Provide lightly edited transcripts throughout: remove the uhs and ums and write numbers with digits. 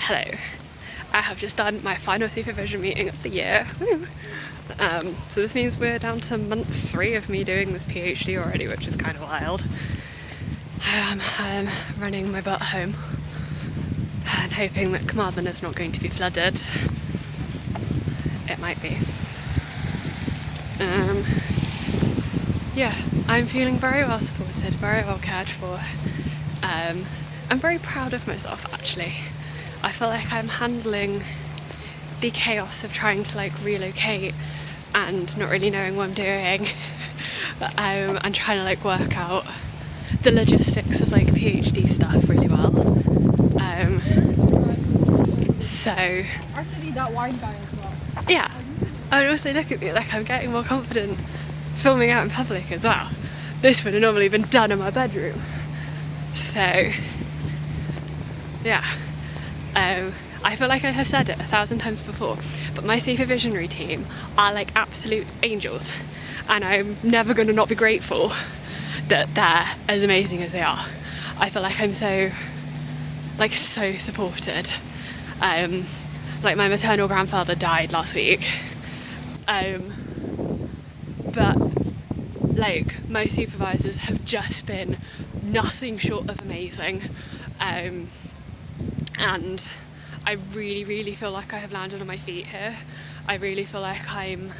Hello. I have just done my final supervision meeting of the year. So this means we're down to month 3 of me doing this PhD already, which is kind of wild. I'm running my butt home and hoping that Carmarthen is not going to be flooded. It might be. Yeah, I'm feeling very well supported, very well cared for. I'm very proud of myself, actually. I feel like I'm handling the chaos of trying to relocate and not really knowing what I'm doing, and trying to work out the logistics of PhD stuff really well. So actually, that wine guy as well. Yeah, and also look at me, I'm getting more confident filming out in public as well. This would have normally been done in my bedroom. So yeah. I feel like I have said it 1,000 times before, but my supervisionary team are absolute angels, and I'm never going to not be grateful that they're as amazing as they are. I feel like I'm so supported. My maternal grandfather died last week, but my supervisors have just been nothing short of amazing. And I really feel like I have landed on my feet here. I really feel like I'm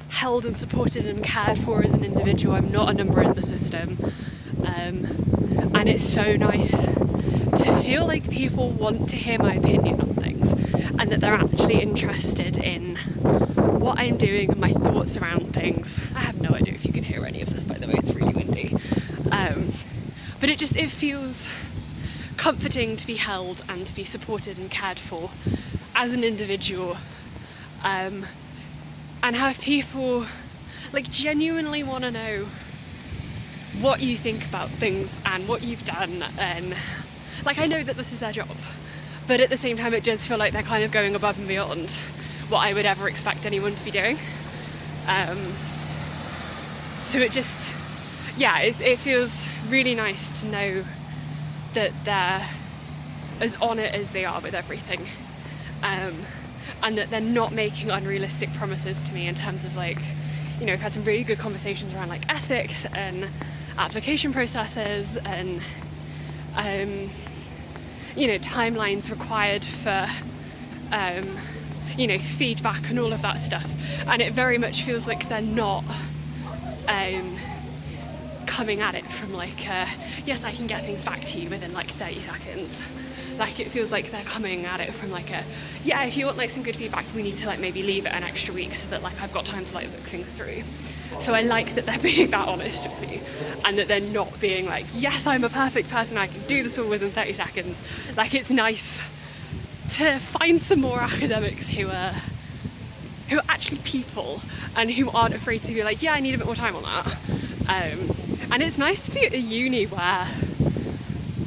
held and supported and cared for as an individual. I'm not a number in the system. And it's so nice to feel like people want to hear my opinion on things and that they're actually interested in what I'm doing and my thoughts around things. I have no idea if you can hear any of this, by the way, it's really windy. But it feels comforting to be held and to be supported and cared for as an individual, and have people genuinely want to know what you think about things and what you've done. And I know that this is their job, but at the same time it does feel like they're kind of going above and beyond what I would ever expect anyone to be doing. So it feels really nice to know that they're as on it as they are with everything, and that they're not making unrealistic promises to me in terms of we've had some really good conversations around ethics and application processes and timelines required for feedback and all of that stuff, and it very much feels like they're not coming at it from yes, I can get things back to you within 30 seconds. It feels like they're coming at it from yeah, if you want some good feedback, we need to maybe leave it an extra week so that I've got time to look things through. So I like that they're being that honest with me, and that they're not being yes, I'm a perfect person, I can do this all within 30 seconds. It's nice to find some more academics who are actually people and who aren't afraid to be yeah, I need a bit more time on that. And it's nice to be at a uni where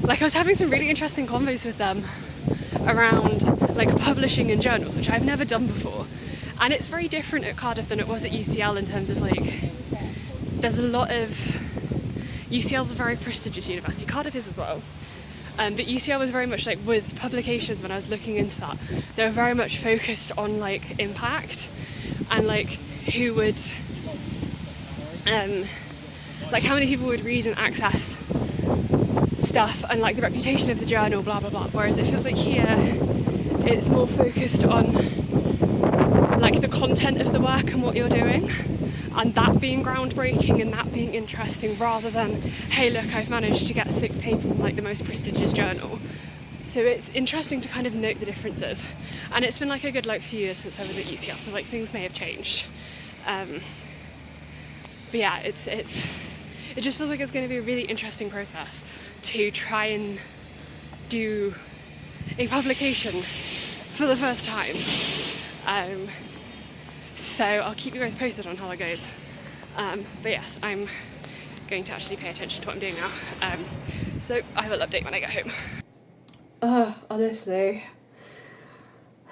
I was having some really interesting convos with them around publishing in journals, which I've never done before. And it's very different at Cardiff than it was at UCL in terms of there's a lot of... UCL's a very prestigious university, Cardiff is as well. But UCL was very much with publications, when I was looking into that, they were very much focused on impact and who would how many people would read and access stuff, and the reputation of the journal, blah blah blah. Whereas it feels here it's more focused on the content of the work and what you're doing, and that being groundbreaking and that being interesting, rather than hey look, I've managed to get 6 papers in the most prestigious journal. So it's interesting to kind of note the differences, and it's been a good few years since I was at UCL, so things may have changed. But yeah, it just feels it's going to be a really interesting process to try and do a publication for the first time. So I'll keep you guys posted on how that goes. But yes, I'm going to actually pay attention to what I'm doing now. So I will update when I get home. Honestly,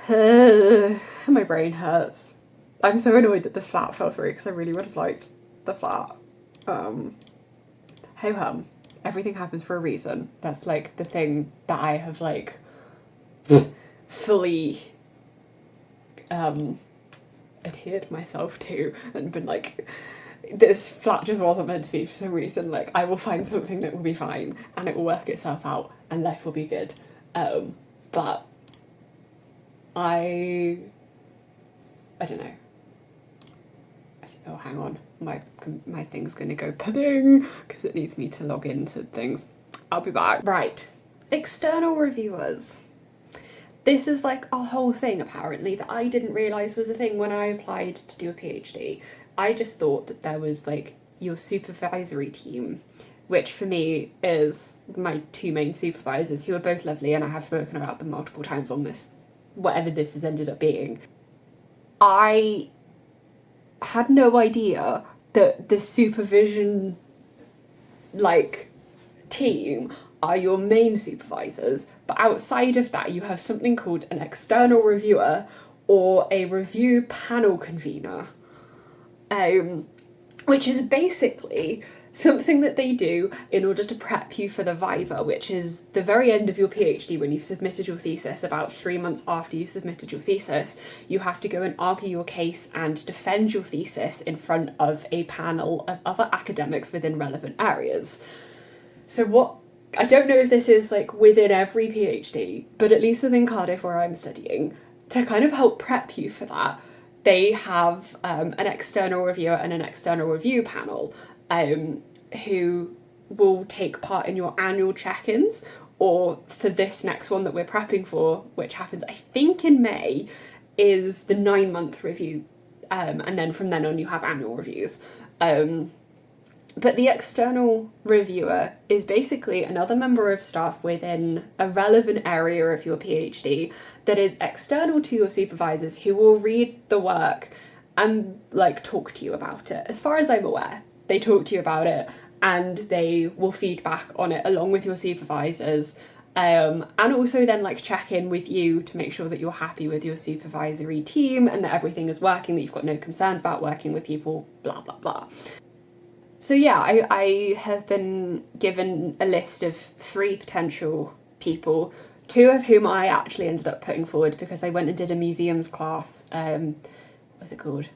my brain hurts. I'm so annoyed that this flat fell through because I really would have liked the flat. Ho hum. Everything happens for a reason. That's the thing that I have fully adhered myself to and been like, this flat just wasn't meant to be for some reason, like I will find something that will be fine and it will work itself out and life will be good. But I don't know. Oh, hang on, my thing's gonna go pudding because it needs me to log into things. I'll be back. Right, external reviewers. This is like a whole thing apparently that I didn't realise was a thing when I applied to do a PhD. I just thought that there was like your supervisory team, which for me is my two main supervisors who are both lovely and I have spoken about them multiple times on this, whatever this has ended up being. I had no idea that the supervision like team are your main supervisors, but outside of that you have something called an external reviewer or a review panel convener, which is basically something that they do in order to prep you for the viva, which is the very end of your PhD when you've submitted your thesis. About 3 months after you submitted your thesis, you have to go and argue your case and defend your thesis in front of a panel of other academics within relevant areas. So what, I don't know if this is like within every PhD, but at least within Cardiff where I'm studying, to kind of help prep you for that, they have an external reviewer and an external review panel who will take part in your annual check-ins, or for this next one that we're prepping for, which happens I think in May, is the 9-month review, and then from then on you have annual reviews. But the external reviewer is basically another member of staff within a relevant area of your PhD that is external to your supervisors, who will read the work and like talk to you about it. As far as I'm aware, they talk to you about it and they will feed back on it along with your supervisors, and also then like check in with you to make sure that you're happy with your supervisory team and that everything is working, that you've got no concerns about working with people, blah blah blah. So yeah, I have been given a list of 3 potential people, 2 of whom I actually ended up putting forward because I went and did a museums class. What's it called?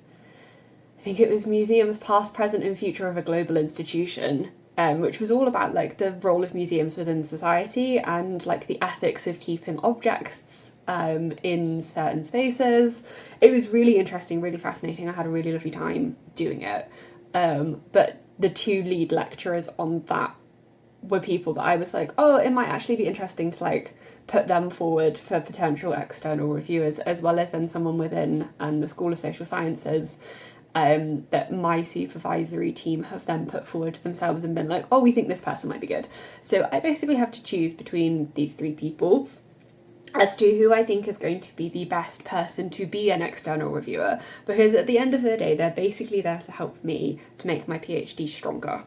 I think it was Museums Past, Present and Future of a Global Institution, which was all about like the role of museums within society and like the ethics of keeping objects in certain spaces. It was really interesting, really fascinating. I had a really lovely time doing it. But the 2 lead lecturers on that were people that I was like, oh, it might actually be interesting to like put them forward for potential external reviewers, as well as then someone within the School of Social Sciences that my supervisory team have then put forward themselves and been like, oh, we think this person might be good. So I basically have to choose between these 3 people as to who I think is going to be the best person to be an external reviewer, because at the end of the day they're basically there to help me to make my PhD stronger.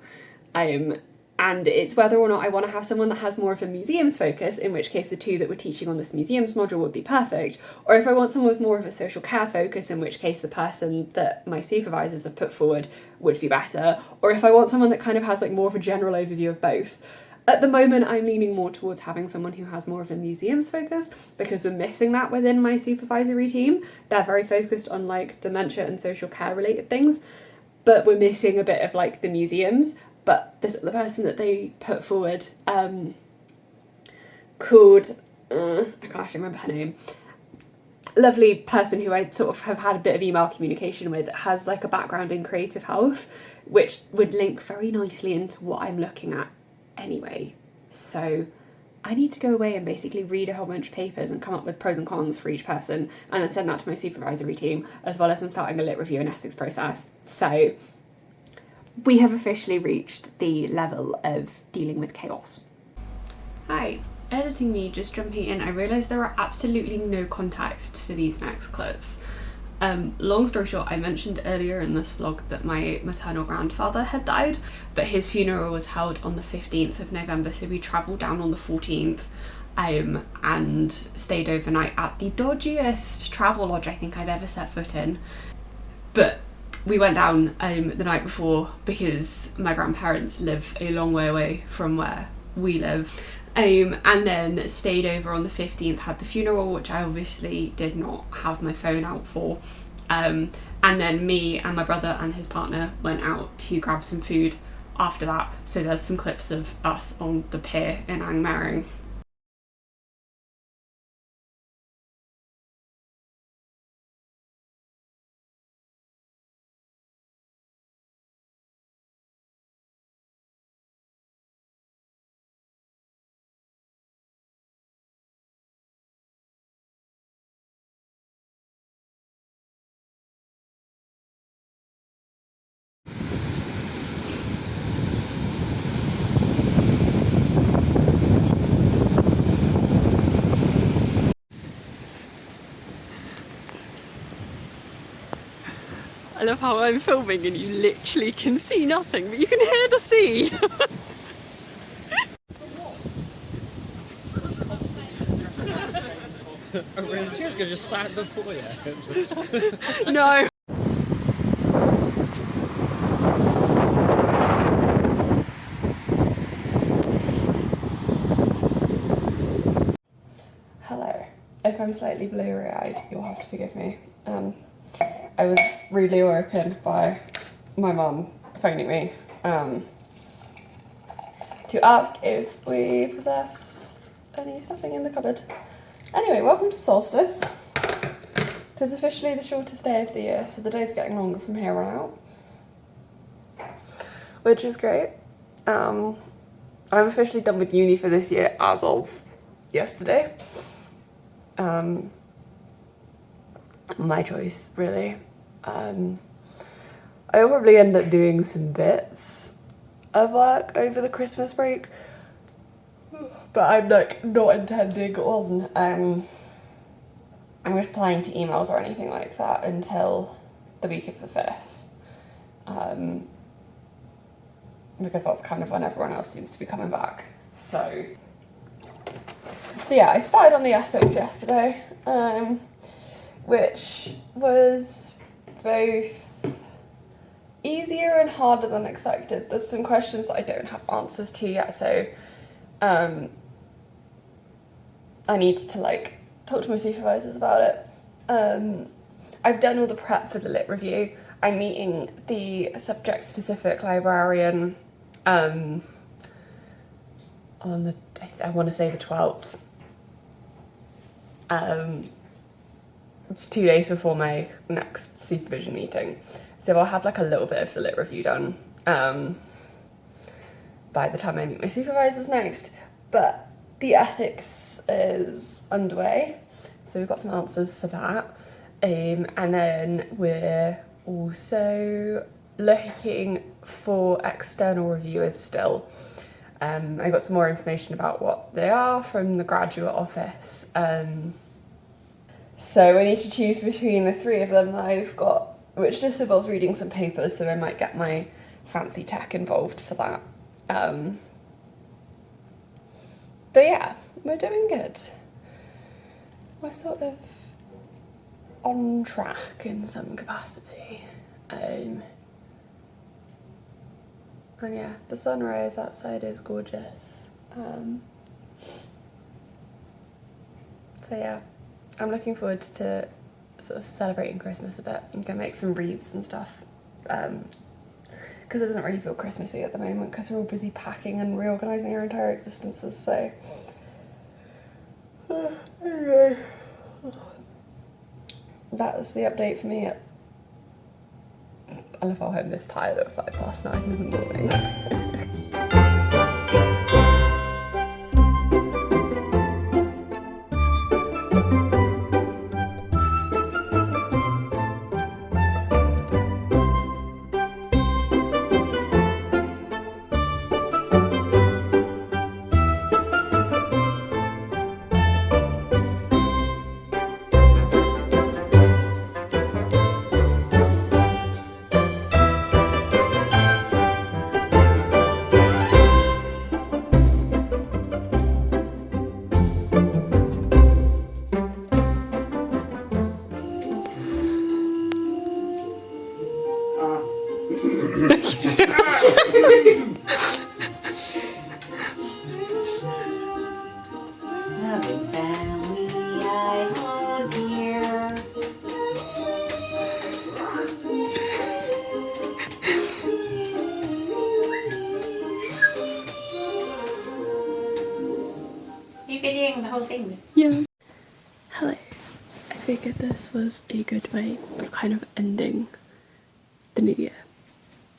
And it's whether or not I want to have someone that has more of a museums focus, in which case the 2 that we're teaching on this museums module would be perfect, or if I want someone with more of a social care focus, in which case the person that my supervisors have put forward would be better, or if I want someone that kind of has like more of a general overview of both. At the moment, I'm leaning more towards having someone who has more of a museums focus, because we're missing that within my supervisory team. They're very focused on like dementia and social care related things, but we're missing a bit of like the museums. But this the person that they put forward called, I can't actually remember her name, lovely person who I sort of have had a bit of email communication with, has like a background in creative health, which would link very nicely into what I'm looking at anyway. So I need to go away and basically read a whole bunch of papers and come up with pros and cons for each person and then send that to my supervisory team, as well as in starting a lit review and ethics process. So we have officially reached the level of dealing with chaos. Hi, editing me, just jumping in. I realise there are absolutely no context for these next clips. Long story short, I mentioned earlier in this vlog that my maternal grandfather had died, but his funeral was held on the 15th of November, so we travelled down on the 14th and stayed overnight at the dodgiest travel lodge I think I've ever set foot in. But we went down the night before because my grandparents live a long way away from where we live, And then stayed over on the 15th, had the funeral, which I obviously did not have my phone out for. And then me and my brother and his partner went out to grab some food after that. So there's some clips of us on the pier in Angmering. I love how I'm filming and you literally can see nothing, but you can hear the sea. Oh, really? Just gonna just sat before you. No. Hello. If I'm slightly blurry-eyed, you'll have to forgive me. I was rudely awoken by my mum phoning me to ask if we possessed any stuffing in the cupboard. Anyway, welcome to Solstice. It is officially the shortest day of the year, so the day's getting longer from here on out, which is great. I'm officially done with uni for this year as of yesterday. My choice, really. I'll probably end up doing some bits of work over the Christmas break, but I'm like not intending on I'm replying to emails or anything like that until the week of the 5th, because that's kind of when everyone else seems to be coming back. So yeah, I started on the ethics yesterday, which was both easier and harder than expected. There's some questions that I don't have answers to yet, so I need to like talk to my supervisors about it. I've done all the prep for the lit review. I'm meeting the subject-specific librarian on the, I want to say the 12th. It's 2 days before my next supervision meeting, so I'll have like a little bit of the lit review done by the time I meet my supervisors next. But the ethics is underway, so we've got some answers for that, and then we're also looking for external reviewers still. I got some more information about what they are from the graduate office. So I need to choose between the 3 of them that I've got, which just involves reading some papers, so I might get my fancy tech involved for that. But yeah, we're doing good. We're sort of on track in some capacity. And yeah, the sunrise outside is gorgeous. So yeah, I'm looking forward to sort of celebrating Christmas a bit. I'm gonna make some wreaths and stuff, because it doesn't really feel Christmassy at the moment because we're all busy packing and reorganising our entire existences, so anyway, that's the update for me. I love how I'm this tired at 9:05 in the morning. Hello. I figured this was a good way of kind of ending the new year.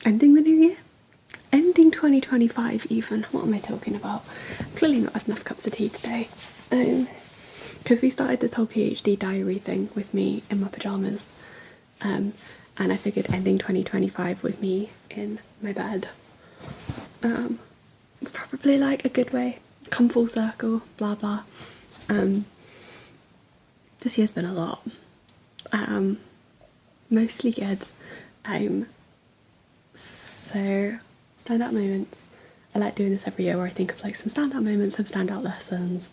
Ending the new year? Ending 2025 even. What am I talking about? Clearly not had enough cups of tea today. Because we started this whole PhD diary thing with me in my pyjamas. And I figured ending 2025 with me in my bed. It's probably like a good way. Come full circle, blah blah. This year's been a lot. Mostly good. So standout moments. I like doing this every year where I think of like some standout moments, some standout lessons.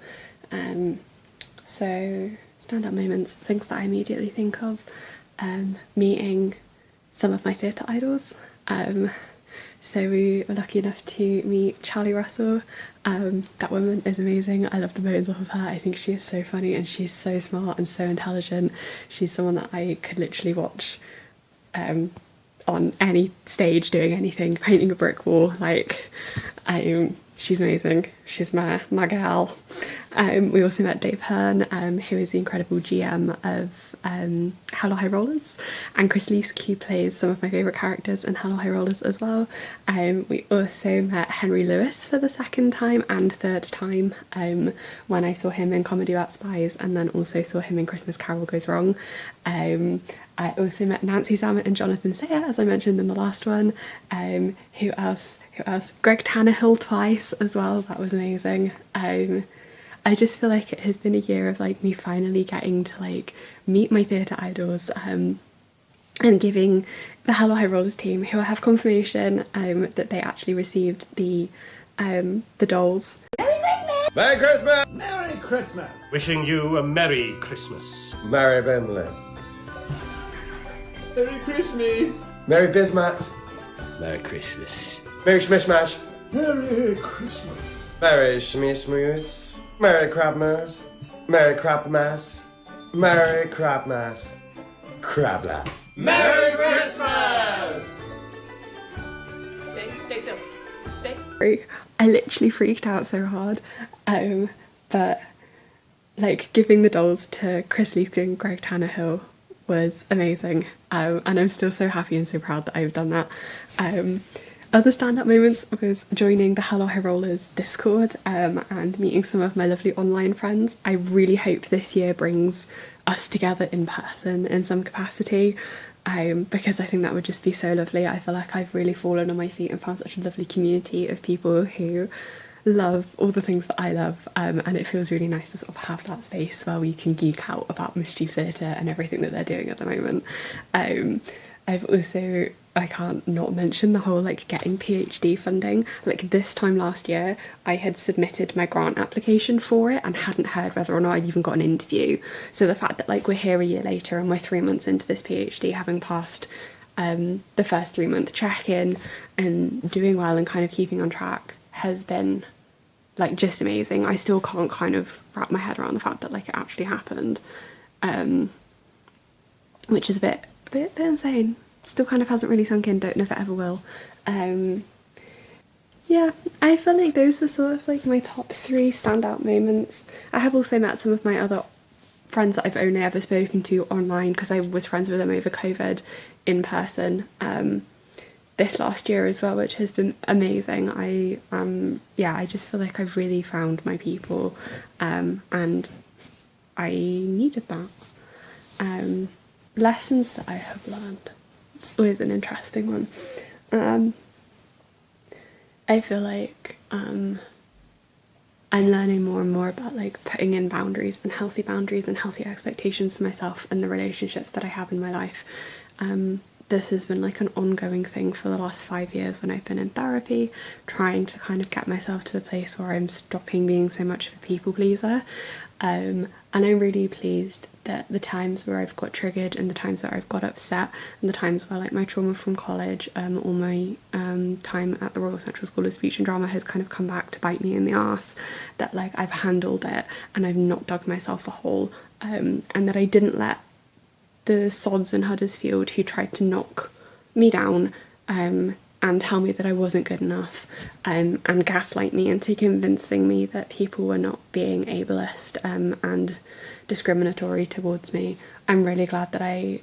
So standout moments, things that I immediately think of. Meeting some of my theatre idols. So we were lucky enough to meet Charlie Russell. That woman is amazing. I love the bones off of her. I think she is so funny and she's so smart and so intelligent. She's someone that I could literally watch on any stage doing anything, painting a brick wall. Like, she's amazing. She's my gal. We also met Dave Hearn, who is the incredible GM of Hello High Rollers, and Chris Leask, who plays some of my favourite characters in Hello High Rollers as well. We also met Henry Lewis for the second time and third time when I saw him in Comedy About Spies, and then also saw him in Christmas Carol Goes Wrong. I also met Nancy Zammit and Jonathan Sayer, as I mentioned in the last one. Who else? Greg Tannehill twice as well. That was amazing. I just feel like it has been a year of like me finally getting to like meet my theatre idols and giving the Hello High Rollers team, who I have confirmation that they actually received the dolls. Merry Christmas! Merry Christmas! Merry Christmas! Wishing you a Merry Christmas. Merry Bentley. Merry Christmas! Merry Bismat. Merry Christmas. Merry Schmishmash. Merry Christmas! Merry Schmishmoose. Merry Crabmas. Merry Crabmas. Merry Crabmas. Crablass. Merry Christmas! Stay still. Stay. I literally freaked out so hard. But like giving the dolls to Chris Leask and Greg Tannehill was amazing. And I'm still so happy and so proud that I've done that. Other stand-up moments was joining the Hello High Rollers Discord and meeting some of my lovely online friends. I really hope this year brings us together in person in some capacity, because I think that would just be so lovely. I feel like I've really fallen on my feet and found such a lovely community of people who love all the things that I love, and it feels really nice to sort of have that space where we can geek out about Mischief Theatre and everything that they're doing at the moment. I've also, I can't not mention the whole like getting PhD funding. Like this time last year I had submitted my grant application for it and hadn't heard whether or not I'd even got an interview. So the fact that like we're here a year later and we're 3 months into this PhD, having passed the first 3 month check-in and doing well and kind of keeping on track, has been like just amazing. I still can't kind of wrap my head around the fact that like it actually happened, which is a bit insane. Still kind of hasn't really sunk in, don't know if it ever will. Yeah, I feel like those were sort of like my top 3 standout moments. I have also met some of my other friends that I've only ever spoken to online because I was friends with them over COVID in person this last year as well, which has been amazing. I just feel like I've really found my people, and I needed that. Lessons that I have learned. It's always an interesting one. I feel like I'm learning more and more about like putting in boundaries and healthy expectations for myself and the relationships that I have in my life. This has been like an ongoing thing for the last 5 years when I've been in therapy, trying to kind of get myself to the place where I'm stopping being so much of a people pleaser. And I'm really pleased that the times where I've got triggered and the times that I've got upset and the times where like my trauma from college or my time at the Royal Central School of Speech and Drama has kind of come back to bite me in the arse, that like I've handled it and I've not dug myself a hole, and that I didn't let the sods in Huddersfield who tried to knock me down and tell me that I wasn't good enough, and gaslight me into convincing me that people were not being ableist and discriminatory towards me. I'm really glad that I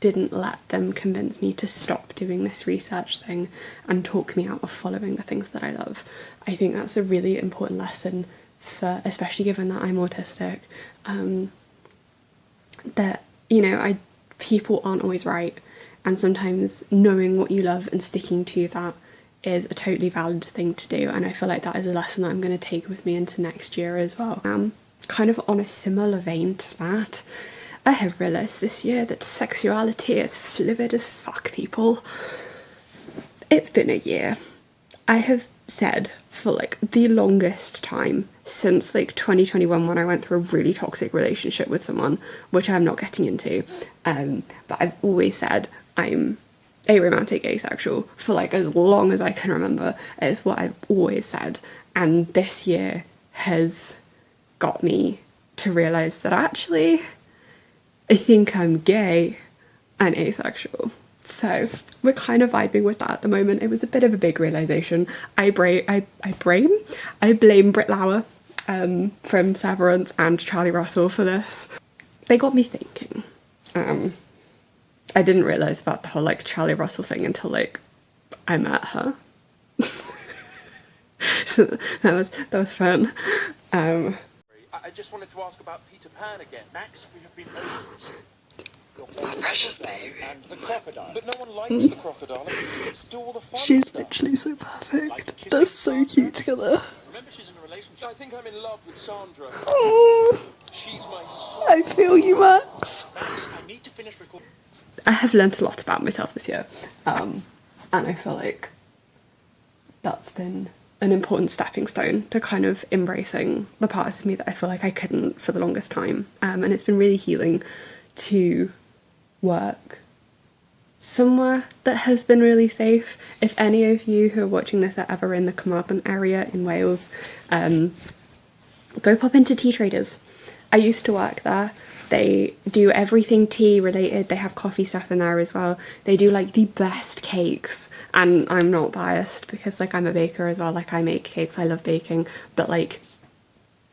didn't let them convince me to stop doing this research thing and talk me out of following the things that I love. I think that's a really important lesson for, especially given that I'm autistic, that, you know, people aren't always right, and sometimes knowing what you love and sticking to that is a totally valid thing to do, and I feel like that is a lesson that I'm going to take with me into next year as well. Kind of on a similar vein to that, I have realised this year that sexuality is fluid as fuck, people. It's been a year. I have said for like the longest time since like 2021, when I went through a really toxic relationship with someone, which I'm not getting into, but I've always said I'm aromantic asexual for like as long as I can remember. It's what I've always said, and this year has got me to realise that actually I think I'm gay and asexual. So we're kind of vibing with that at the moment. It was a bit of a big realisation. I blame Britt Lauer from Severance and Charlie Russell for this. They got me thinking. I didn't realise about the whole like Charlie Russell thing until like I met her. So that was fun. I just wanted to ask about Peter Pan again. Max, we have been over this. My precious baby. And the crocodile. But no one likes the crocodile. Let's do all the fun She's stuff. literally so perfect. Like They're so cute together. Remember, she's in a relationship. I think I'm in love with Sandra. Oh, She's my soul. I feel you, Max. Max, I need to finish recording. I have learnt a lot about myself this year, and I feel like that's been an important stepping stone to kind of embracing the parts of me that I feel like I couldn't for the longest time, and it's been really healing to work somewhere that has been really safe. If any of you who are watching this are ever in the Carmarthen area in Wales, go pop into Tea Traders. I used to work there. They do everything tea related. They have coffee stuff in there as well. They do like the best cakes, and I'm not biased because like I'm a baker as well. Like I make cakes, I love baking, but like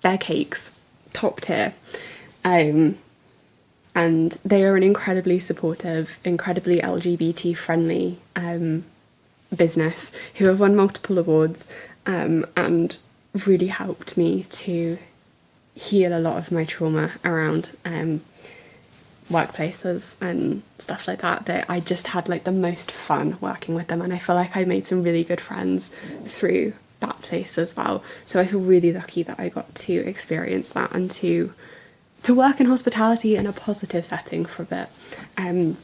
their cakes, top tier. And they are an incredibly supportive, incredibly LGBT friendly business who have won multiple awards and really helped me to heal a lot of my trauma around workplaces and stuff like that. That I just had like the most fun working with them, and I feel like I made some really good friends through that place as well. So I feel really lucky that I got to experience that and to work in hospitality in a positive setting for a bit. And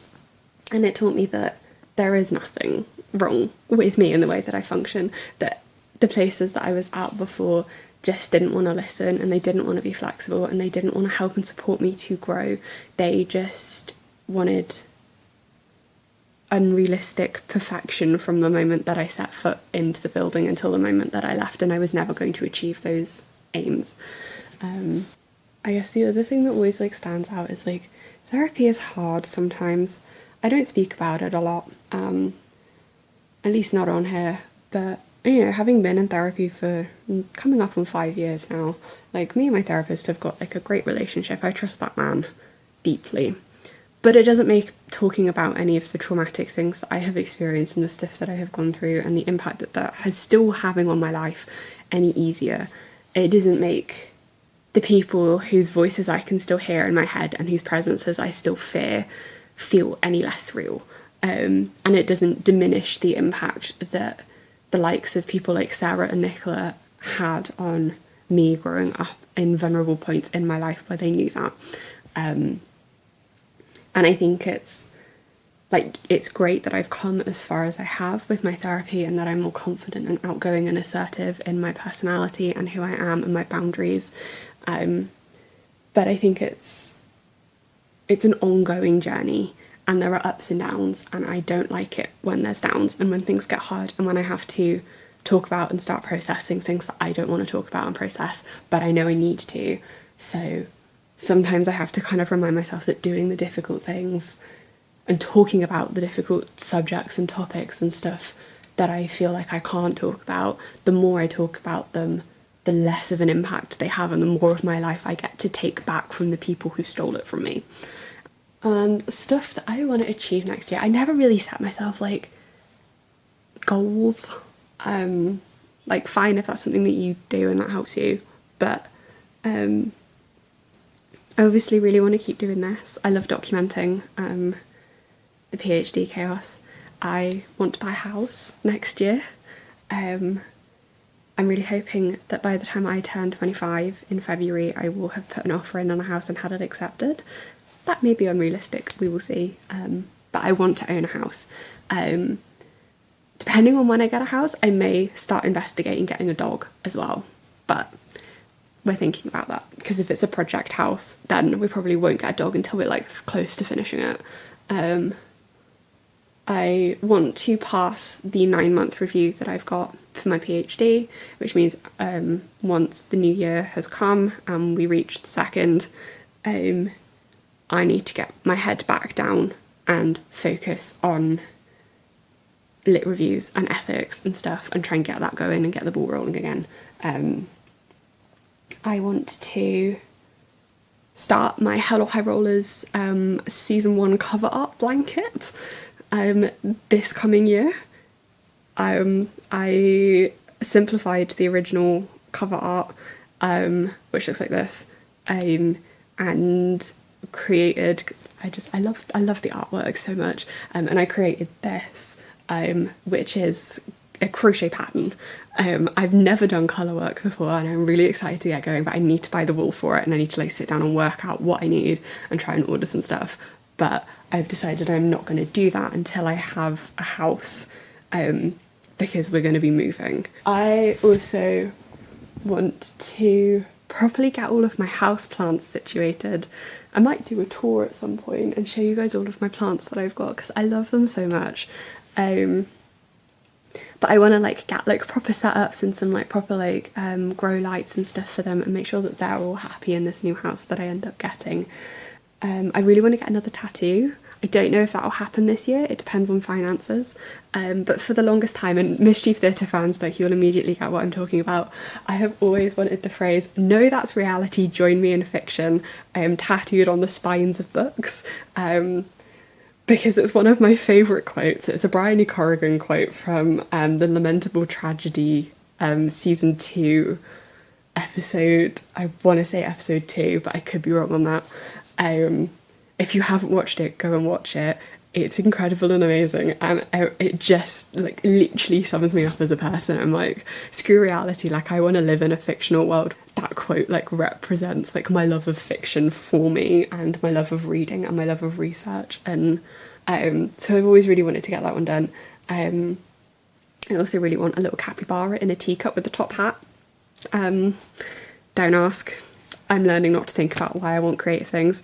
it taught me that there is nothing wrong with me in the way that I function, that the places that I was at before just didn't want to listen, and they didn't want to be flexible, and they didn't want to help and support me to grow. They just wanted unrealistic perfection from the moment that I set foot into the building until the moment that I left, and I was never going to achieve those aims. I guess the other thing that always like stands out is like therapy is hard sometimes. I don't speak about it a lot, at least not on here, but you know, having been in therapy for coming up on 5 years now, like me and my therapist have got like a great relationship. I trust that man deeply, but it doesn't make talking about any of the traumatic things that I have experienced and the stuff that I have gone through and the impact that that has still having on my life any easier. It doesn't make the people whose voices I can still hear in my head and whose presences I still fear feel any less real, and it doesn't diminish the impact that the likes of people like Sarah and Nicola had on me growing up in vulnerable points in my life where they knew that. And I think it's great that I've come as far as I have with my therapy, and that I'm more confident and outgoing and assertive in my personality and who I am and my boundaries. But I think it's an ongoing journey, and there are ups and downs, and I don't like it when there's downs and when things get hard and when I have to talk about and start processing things that I don't want to talk about and process, but I know I need to. So sometimes I have to kind of remind myself that doing the difficult things and talking about the difficult subjects and topics and stuff that I feel like I can't talk about, the more I talk about them, the less of an impact they have and the more of my life I get to take back from the people who stole it from me. And stuff that I want to achieve next year, I never really set myself like goals. Like fine if that's something that you do and that helps you, but I obviously really want to keep doing this. I love documenting the PhD chaos. I want to buy a house next year. I'm really hoping that by the time I turn 25 in February, I will have put an offer in on a house and had it accepted. That may be unrealistic, we will see. But I want to own a house. Depending on when I get a house, I may start investigating getting a dog as well. But we're thinking about that, because if it's a project house, then we probably won't get a dog until we're like close to finishing it. I want to pass the 9-month review that I've got for my PhD, which means once the new year has come and we reach the 2nd, I need to get my head back down and focus on lit reviews and ethics and stuff and try and get that going and get the ball rolling again. I want to start my Hello High Rollers season 1 cover art blanket this coming year. I simplified the original cover art, which looks like this, and created, cause I love the artwork so much, and I created this, which is a crochet pattern. I've never done colour work before and I'm really excited to get going, but I need to buy the wool for it and I need to like sit down and work out what I need and try and order some stuff. But I've decided I'm not going to do that until I have a house, because we're going to be moving. I also want to properly get all of my house plants situated. I might do a tour at some point and show you guys all of my plants that I've got because I love them so much. But I want to like get like proper setups and some like proper like grow lights and stuff for them and make sure that they're all happy in this new house that I end up getting. I really want to get another tattoo. I don't know if that'll happen this year, it depends on finances, but for the longest time, and Mischief Theatre fans, like, you'll immediately get what I'm talking about, I have always wanted the phrase, "No, that's reality, join me in fiction," tattooed on the spines of books, because it's one of my favourite quotes. It's a Bryony Corrigan quote from The Lamentable Tragedy, season 2, episode, I want to say episode 2, but I could be wrong on that. If you haven't watched it, go and watch it. It's incredible and amazing, and it just like literally sums me up as a person. I'm like, screw reality, like I want to live in a fictional world. That quote like represents like my love of fiction for me and my love of reading and my love of research, and so I've always really wanted to get that one done. I also really want a little capybara in a teacup with a top hat. Don't ask, I'm learning not to think about why I want creative things.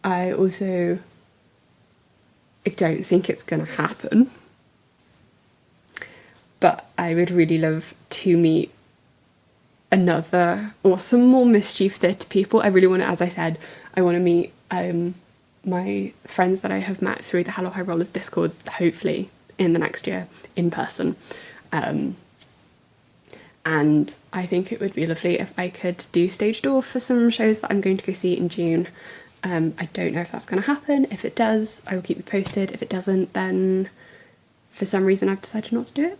I don't think it's going to happen, but I would really love to meet another or some more Mischief Theatre people. I really want to, as I said, I want to meet my friends that I have met through the Hello High Rollers Discord, hopefully in the next year, in person. And I think it would be lovely if I could do stage door for some shows that I'm going to go see in June. I don't know if that's going to happen. If it does, I will keep you posted. If it doesn't, then for some reason I've decided not to do it.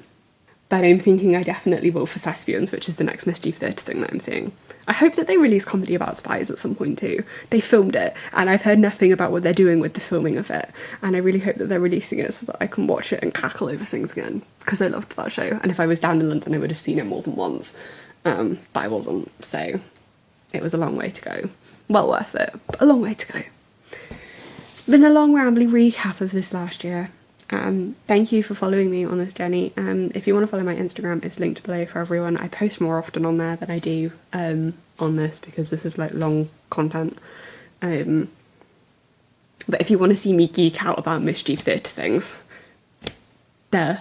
But I'm thinking I definitely will for Thespians, which is the next Mischief Theatre thing that I'm seeing. I hope that they release comedy about spies at some point too. They filmed it, and I've heard nothing about what they're doing with the filming of it. And I really hope that they're releasing it so that I can watch it and cackle over things again, because I loved that show. And if I was down in London, I would have seen it more than once. But I wasn't, so it was a long way to go. Well worth it, but a long way to go. It's been a long rambly recap of this last year. Thank you for following me on this journey. If you want to follow my Instagram, it's linked below for everyone. I post more often on there than I do on this, because this is like long content. But if you want to see me geek out about Mischief Theatre things, the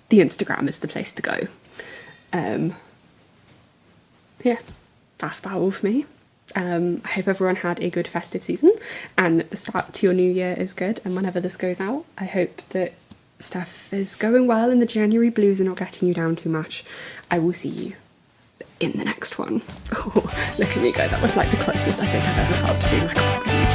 Instagram is the place to go. Yeah, that's about all for me. I hope everyone had a good festive season and the start to your new year is good, and whenever this goes out I hope that stuff is going well and the January blues are not getting you down too much, I will see you in the next one. Oh, look at me go. That was like the closest I think I've ever felt to being like a proper